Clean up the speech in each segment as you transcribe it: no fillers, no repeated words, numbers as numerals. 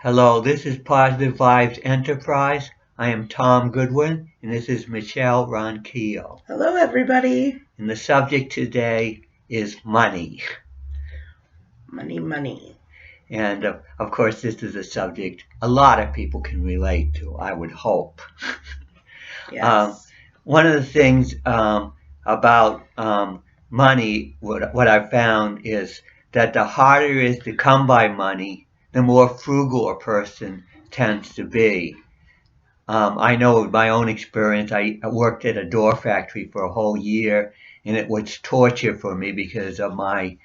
Hello, this is Positive Vibes Enterprise. I am Tom Goodwin, and this is Michelle Ronquillo. Hello, everybody. And the subject today is money. Money, money. And of course, this is a subject a lot of people can relate to, I would hope. Yes. One of the things about money, what I've found is that the harder it is to come by money, the more frugal a person tends to be. I know my own experience. I worked at a door factory for a whole year, and it was torture for me because of my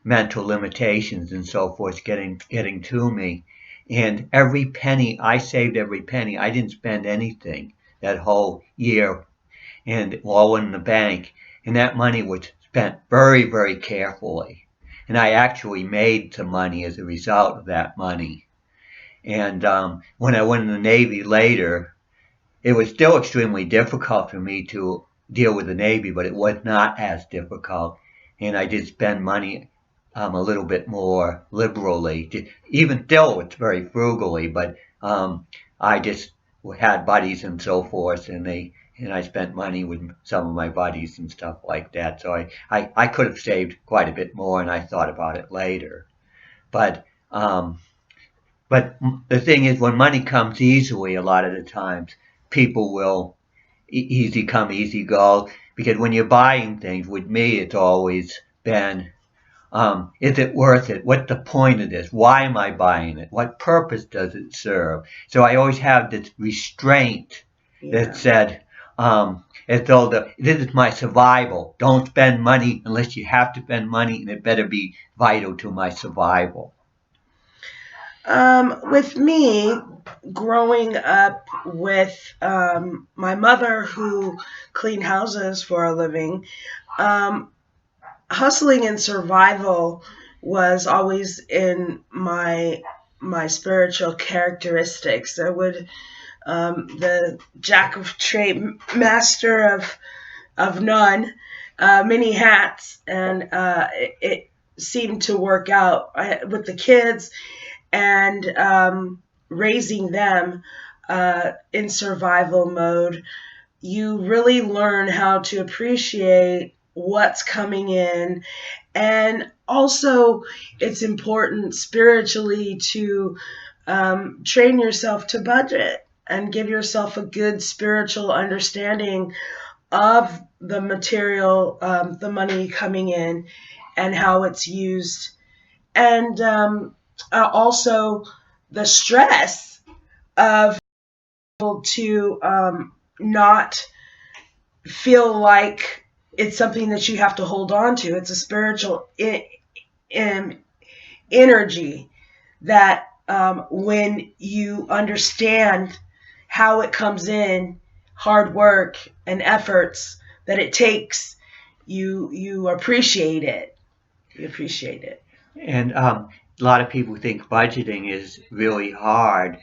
mental limitations and so forth getting to me. And every penny I saved, every penny. I didn't spend anything that whole year, and all in the bank. And that money was spent very, very carefully. And I actually made some money as a result of that money. And when I went in the Navy later, it was still extremely difficult for me to deal with the Navy, but it was not as difficult. And I did spend money a little bit more liberally. Even still, it's very frugally, but I just had buddies and so forth, and I spent money with some of my buddies and stuff like that. So I could have saved quite a bit more, and I thought about it later. But um, but the thing is, when money comes easily, a lot of the times people will easy come, easy go. Because when you're buying things, with me, it's always been, is it worth it? What's the point of this? Why am I buying it? What purpose does it serve? So I always have this restraint that Yeah. said, as though this is my survival. Don't spend money unless you have to spend money, and it better be vital to my survival. With me, growing up with my mother who cleaned houses for a living, um, hustling and survival was always in my spiritual characteristics. I would the jack of trade, master of none, many hats, and it seemed to work out with the kids and raising them in survival mode. You really learn how to appreciate what's coming in, and also it's important spiritually to train yourself to budget and give yourself a good spiritual understanding of the material, the money coming in, and how it's used, and also the stress of to not feel like it's something that you have to hold on to. It's a spiritual energy that when you understand how it comes in, hard work and efforts that it takes, you appreciate it. You appreciate it. And a lot of people think budgeting is really hard,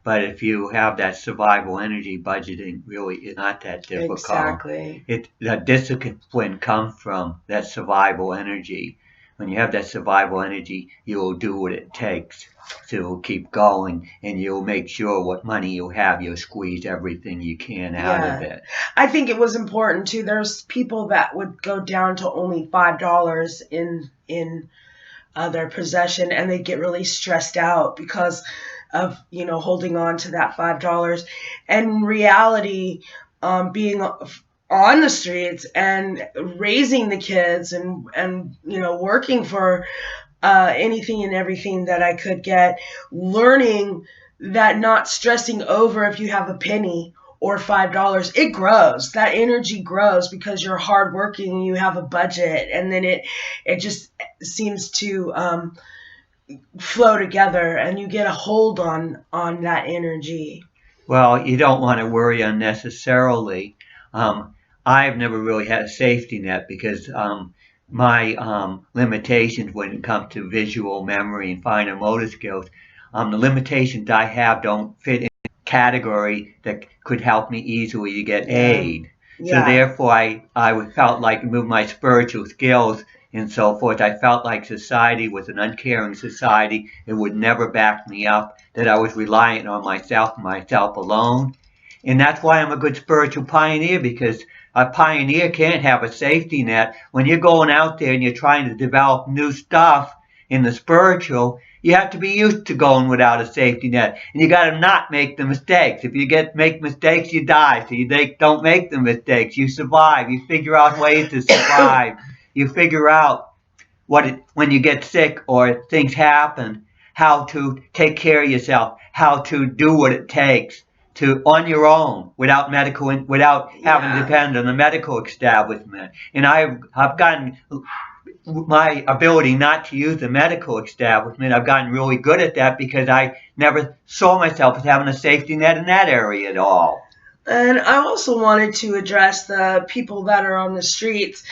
but if you have that survival energy, budgeting really is not that difficult. Exactly. The discipline comes from that survival energy. When you have that survival energy, you will do what it takes to keep going, and you'll make sure what money you have, you'll squeeze everything you can out of Yeah. it. I think it was important too. There's people that would go down to only $5 in their possession, and they get really stressed out because of holding on to that $5. And in reality, being on the streets and raising the kids and working for anything and everything that I could get, learning that not stressing over if you have a penny or $5, it grows. That energy grows because you're hardworking and you have a budget, and then it just seems to flow together, and you get a hold on that energy. Well, you don't want to worry unnecessarily. Um, I've never really had a safety net because my limitations when it comes to visual memory and finer motor skills, the limitations I have don't fit in a category that could help me easily to get Yeah. aid. So Yeah. therefore, I felt like with my spiritual skills and so forth. I felt like society was an uncaring society. It would never back me up, that I was reliant on myself alone. And that's why I'm a good spiritual pioneer, because a pioneer can't have a safety net. When you're going out there and you're trying to develop new stuff in the spiritual, you have to be used to going without a safety net. And you got to not make the mistakes. If you make mistakes, you die. So you don't make the mistakes. You survive. You figure out ways to survive. You figure out when you get sick or things happen, how to take care of yourself, how to do what it takes to on your own without having to depend on the medical establishment. And I've gotten my ability not to use the medical establishment. I've gotten really good at that because I never saw myself as having a safety net in that area at all. And I also wanted to address the people that are on the streets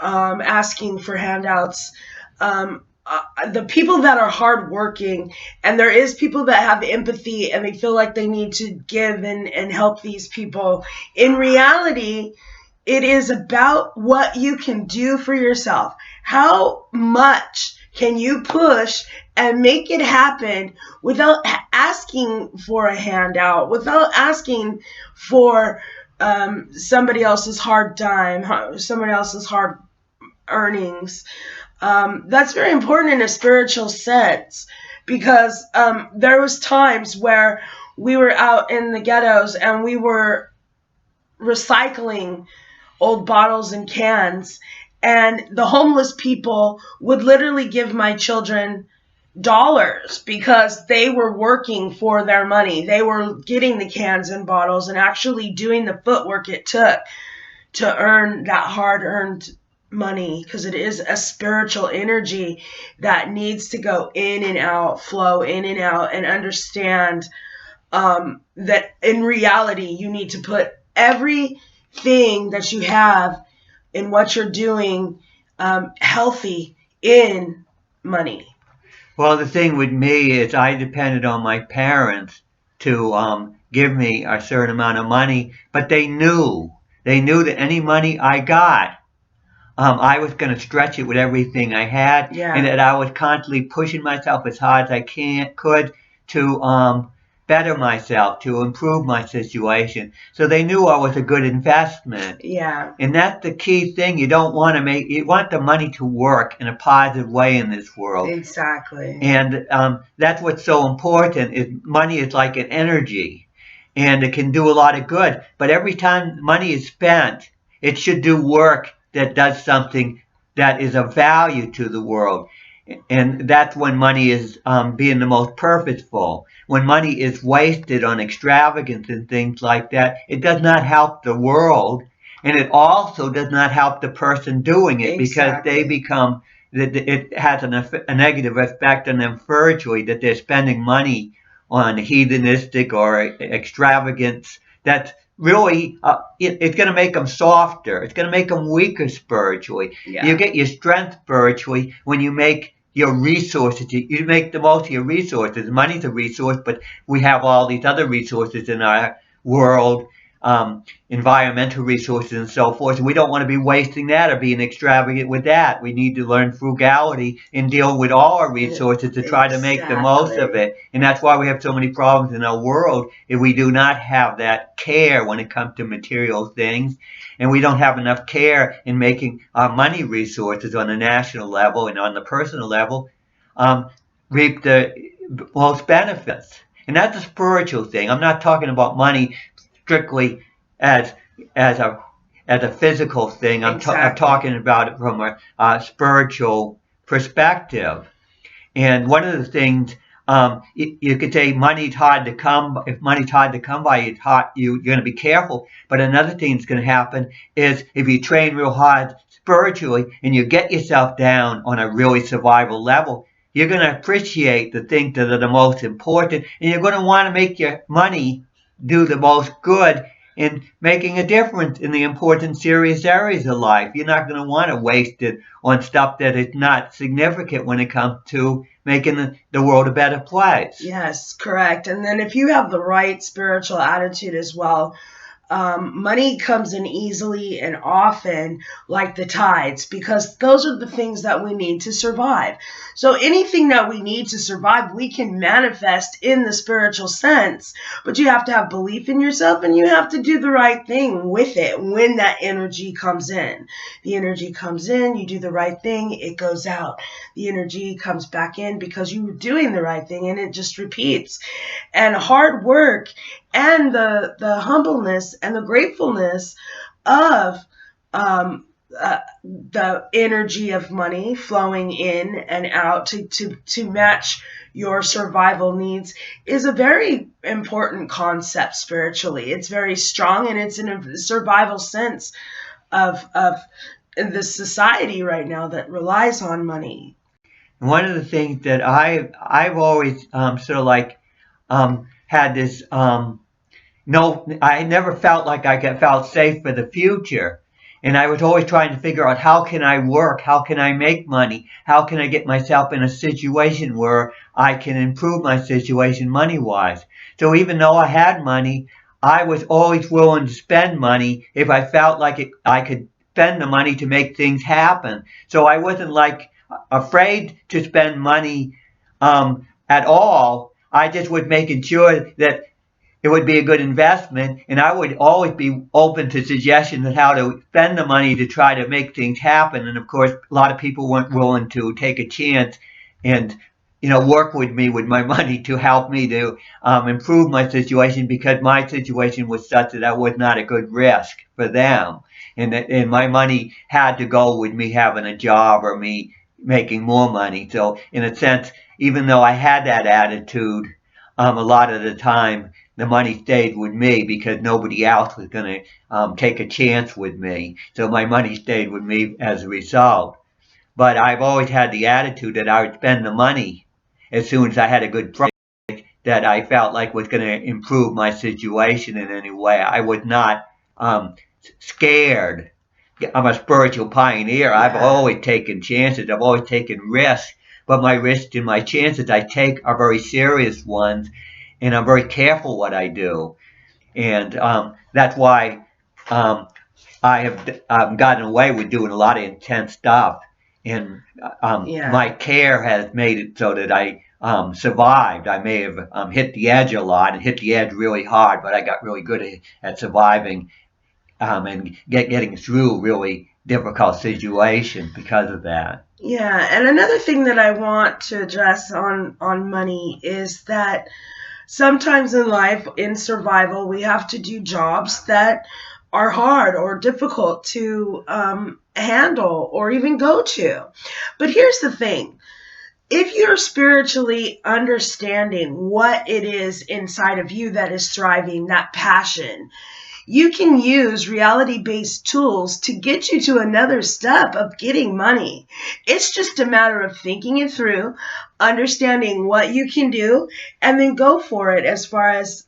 asking for handouts. The people that are hardworking, and there is people that have empathy and they feel like they need to give and help these people. In reality, it is about what you can do for yourself. How much can you push and make it happen without asking for a handout, without asking for somebody else's hard time, somebody else's hard earnings? That's very important in a spiritual sense, because there was times where we were out in the ghettos and we were recycling old bottles and cans, and the homeless people would literally give my children dollars because they were working for their money. They were getting the cans and bottles and actually doing the footwork it took to earn that hard-earned money, because it is a spiritual energy that needs to go in and out, flow in and out, and understand that in reality you need to put everything that you have in what you're doing healthy in money. Well, the thing with me is I depended on my parents to give me a certain amount of money, but they knew that any money I got, I was going to stretch it with everything I had, and that I was constantly pushing myself as hard as I could to better myself, to improve my situation. So they knew I was a good investment. Yeah. And that's the key thing. You want the money to work in a positive way in this world. Exactly. And that's what's so important. Is money is like an energy, and it can do a lot of good. But every time money is spent, it should do work that does something that is of value to the world. And that's when money is being the most purposeful. When money is wasted on extravagance and things like that, it does not help the world, and it also does not help the person doing it. Exactly. Because they become, it has a negative effect on them spiritually, that they're spending money on hedonistic or extravagance that's really, it's going to make them softer. It's going to make them weaker spiritually. Yeah. You get your strength spiritually when you make your resources. You make the most of your resources. Money's a resource, but we have all these other resources in our world, environmental resources and so forth. We don't want to be wasting that or being extravagant with that. We need to learn frugality and deal with all our resources to try to make the most of it. And that's why we have so many problems in our world, if we do not have that care when it comes to material things. And we don't have enough care in making our money resources on the national level and on the personal level reap the most benefits. And that's a spiritual thing. I'm not talking about money strictly as a physical thing. I'm talking about it from a spiritual perspective. And one of the things, you could say money's hard to come. If money's hard to come by, you're going to be careful. But another thing that's going to happen is if you train real hard spiritually and you get yourself down on a really survival level, you're going to appreciate the things that are the most important, and you're going to want to make your money do the most good in making a difference in the important, serious areas of life. You're not going to want to waste it on stuff that is not significant when it comes to making the world a better place. Yes, correct. And then if you have the right spiritual attitude as well, Money comes in easily and often, like the tides, because those are the things that we need to survive. So anything that we need to survive, we can manifest in the spiritual sense, but you have to have belief in yourself, and you have to do the right thing with it when that energy comes in. The energy comes in, you do the right thing, it goes out. The energy comes back in because you were doing the right thing, and it just repeats. And hard work and the humbleness and the gratefulness of the energy of money flowing in and out to match your survival needs is a very important concept spiritually. It's very strong, and it's in a survival sense of the society right now that relies on money. One of the things that I've always sort of like had this no, I never felt like felt safe for the future. And I was always trying to figure out, how can I work? How can I make money? How can I get myself in a situation where I can improve my situation money wise? So even though I had money, I was always willing to spend money if I felt like I could spend the money to make things happen. So I wasn't like afraid to spend money at all. I just was making sure that it would be a good investment, and I would always be open to suggestions on how to spend the money to try to make things happen. And of course, a lot of people weren't willing to take a chance and work with me with my money to help me to improve my situation, because my situation was such that I was not a good risk for them, and my money had to go with me having a job or me making more money. So in a sense, even though I had that attitude, a lot of the time the money stayed with me because nobody else was going to take a chance with me. So my money stayed with me as a result. But I've always had the attitude that I would spend the money as soon as I had a good project that I felt like was going to improve my situation in any way. I was not scared. I'm a spiritual pioneer. Yeah. I've always taken chances. I've always taken risks. But my risks and my chances I take are very serious ones, and I'm very careful what I do. And that's why I have gotten away with doing a lot of intense stuff. And Yeah. my care has made it so that I survived. I may have hit the edge a lot and hit the edge really hard, but I got really good at surviving and getting through really difficult situations because of that. Yeah, and another thing that I want to address on money is that sometimes in life, in survival, we have to do jobs that are hard or difficult to handle or even go to. But here's the thing. If you're spiritually understanding what it is inside of you that is thriving, that passion, you can use reality-based tools to get you to another step of getting money. It's just a matter of thinking it through, understanding what you can do, and then go for it as far as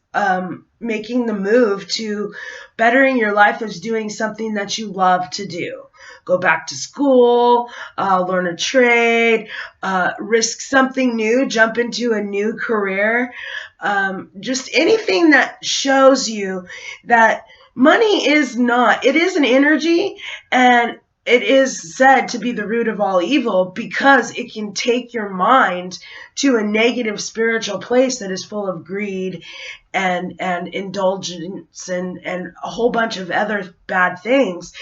making the move to bettering your life as doing something that you love to do. Go back to school, learn a trade, risk something new, jump into a new career. Just anything that shows you that money is not, it is an energy, and it is said to be the root of all evil because it can take your mind to a negative spiritual place that is full of greed and indulgence and a whole bunch of other bad things.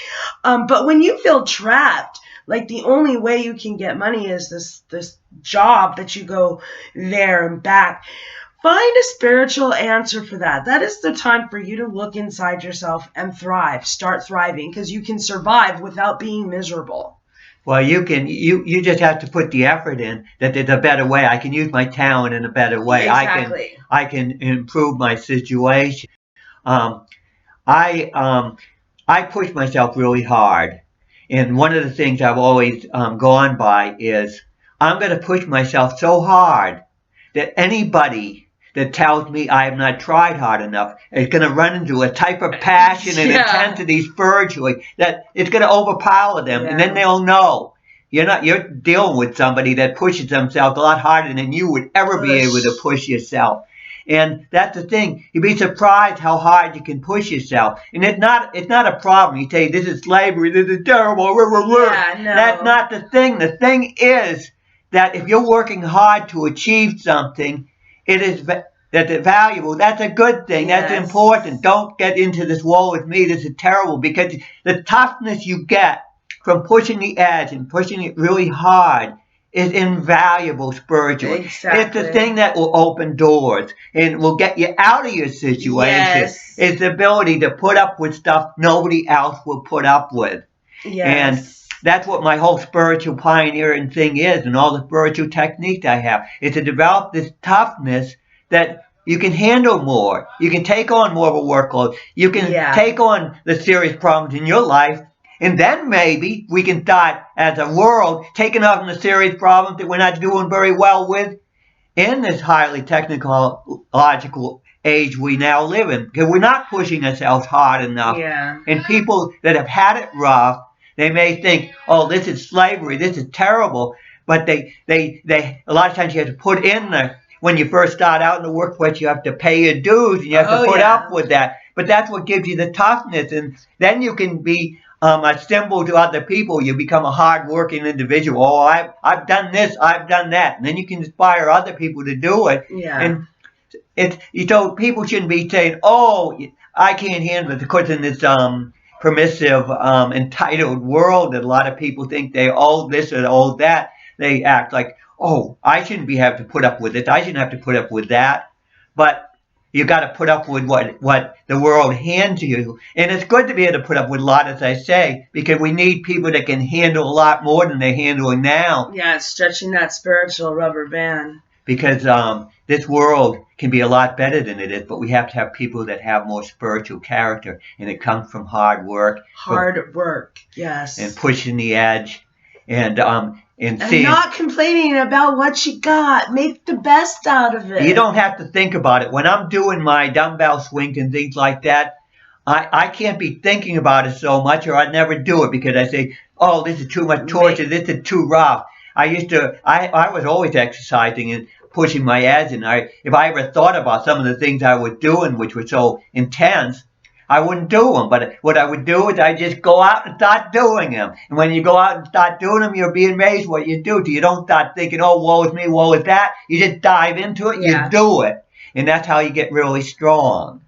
But when you feel trapped, like the only way you can get money is this job that you go there and back, find a spiritual answer for that. That is the time for you to look inside yourself and thrive. Start thriving, because you can survive without being miserable. Well, you just have to put the effort in that there's a better way. I can use my talent in a better way. Exactly. I can improve my situation. Um, I push myself really hard, and one of the things I've always gone by is I'm going to push myself so hard that anybody that tells me I have not tried hard enough is going to run into a type of passion and intensity spiritually that it's going to overpower them, and then they'll know you're dealing with somebody that pushes themselves a lot harder than you would ever be able to push yourself. And that's the thing. You'd be surprised how hard you can push yourself. And it's not a problem. You say, this is slavery, this is terrible. Yeah, no. That's not the thing. The thing is that if you're working hard to achieve something, it is that's valuable. That's a good thing. Yes. That's important. Don't get into this woe with me. This is terrible, because the toughness you get from pushing the edge and pushing it really hard is invaluable spiritually. Exactly. It's the thing that will open doors and will get you out of your situation. Yes. It's the ability to put up with stuff nobody else will put up with. Yes. And that's what my whole spiritual pioneering thing is, and all the spiritual techniques I have, is to develop this toughness that you can handle more. You can take on more of a workload. You can take on the serious problems in your life. And then maybe we can start, as a world, taking on the serious problems that we're not doing very well with in this highly technological age we now live in. Because we're not pushing ourselves hard enough. Yeah. And people that have had it rough, they may think, oh, this is slavery, this is terrible. But they a lot of times you have to put in when you first start out in the workplace, you have to pay your dues and you have to put up with that. But that's what gives you the toughness. And then you can be a symbol to other people. You become a hard-working individual. Oh, I've done this, I've done that. And then you can inspire other people to do it. Yeah. And people shouldn't be saying, oh, I can't handle it. Of course, in this permissive, entitled world that a lot of people think they owe this or owe that, they act like, oh, I shouldn't have to put up with it. I shouldn't have to put up with that. But you got to put up with what the world hands you. And it's good to be able to put up with a lot, as I say, because we need people that can handle a lot more than they're handling now. Yeah, stretching that spiritual rubber band. Because this world can be a lot better than it is, but we have to have people that have more spiritual character. And it comes from hard work. Hard work, yes. And pushing the edge. And not complaining about what you got. Make the best out of it. You don't have to think about it. When I'm doing my dumbbell swings and things like that, I can't be thinking about it so much, or I'd never do it, because I say, oh, this is too much torture, this is too rough. I was always exercising and pushing my edge, and if I ever thought about some of the things I was doing, which were so intense, I wouldn't do them. But what I would do is I just go out and start doing them. And when you go out and start doing them, you'll be amazed what you do. You don't start thinking, oh, woe is me, woe is that. You just dive into it, you do it. And that's how you get really strong.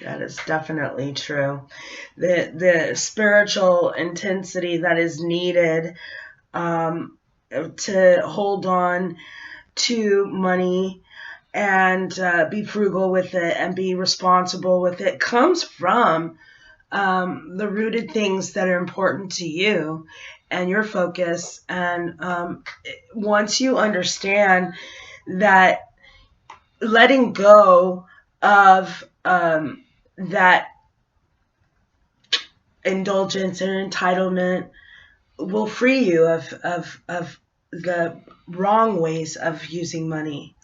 That is definitely true. The spiritual intensity that is needed to hold on to money and be frugal with it and be responsible with it comes from the rooted things that are important to you and your focus. And once you understand that letting go of that indulgence and entitlement will free you of the wrong ways of using money.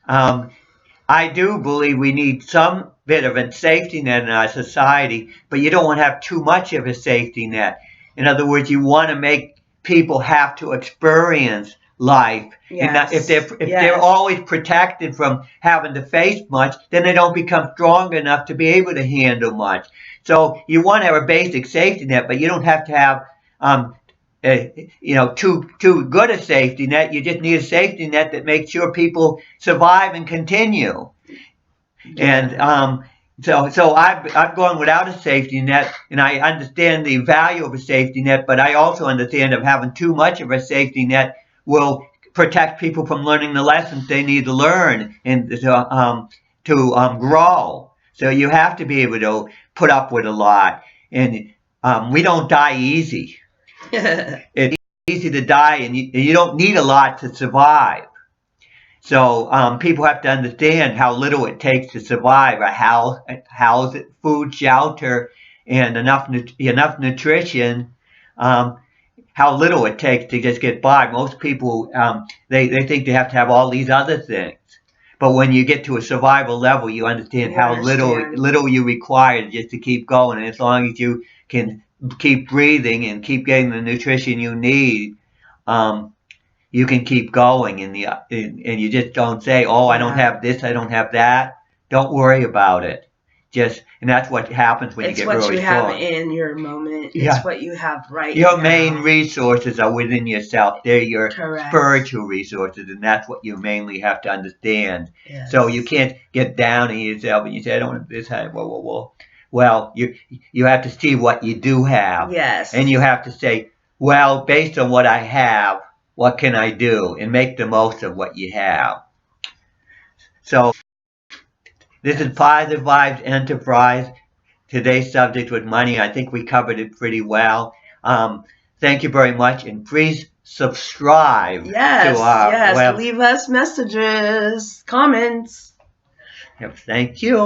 I do believe we need some bit of a safety net in our society, but you don't want to have too much of a safety net. In other words, you want to make people have to experience life. Yes. And if they're always protected from having to face much, then they don't become strong enough to be able to handle much. So you want to have a basic safety net, but you don't have to have too good a safety net. You just need a safety net that makes sure people survive and continue. Yeah. And so I've gone without a safety net, and I understand the value of a safety net, but I also understand that having too much of a safety net will protect people from learning the lessons they need to learn and to grow. So you have to be able to put up with a lot, and we don't die easy. It's easy to die, and you don't need a lot to survive. So people have to understand how little it takes to survive: a house, food, shelter, and enough nutrition. How little it takes to just get by. Most people they think they have to have all these other things, but when you get to a survival level, you understand how little you require just to keep going. And as long as you can keep breathing and keep getting the nutrition you need, you can keep going and you just don't say, oh, I don't have this, I don't have that. Don't worry about it. And that's what happens when you get really It's what you have sore. in your moment. Yeah. It's what you have right Your now. main resources are within yourself. They're your Correct. spiritual resources, and that's what you mainly have to understand. Yes. So you can't get down on yourself and you say, I don't have this, whoa. Well, you have to see what you do have. Yes. And you have to say, well, based on what I have, what can I do? And make the most of what you have. So this is Positive Vibes Enterprise. Today's subject was money. I think we covered it pretty well. Thank you very much, and please subscribe to our web. Leave us messages, comments. Thank you.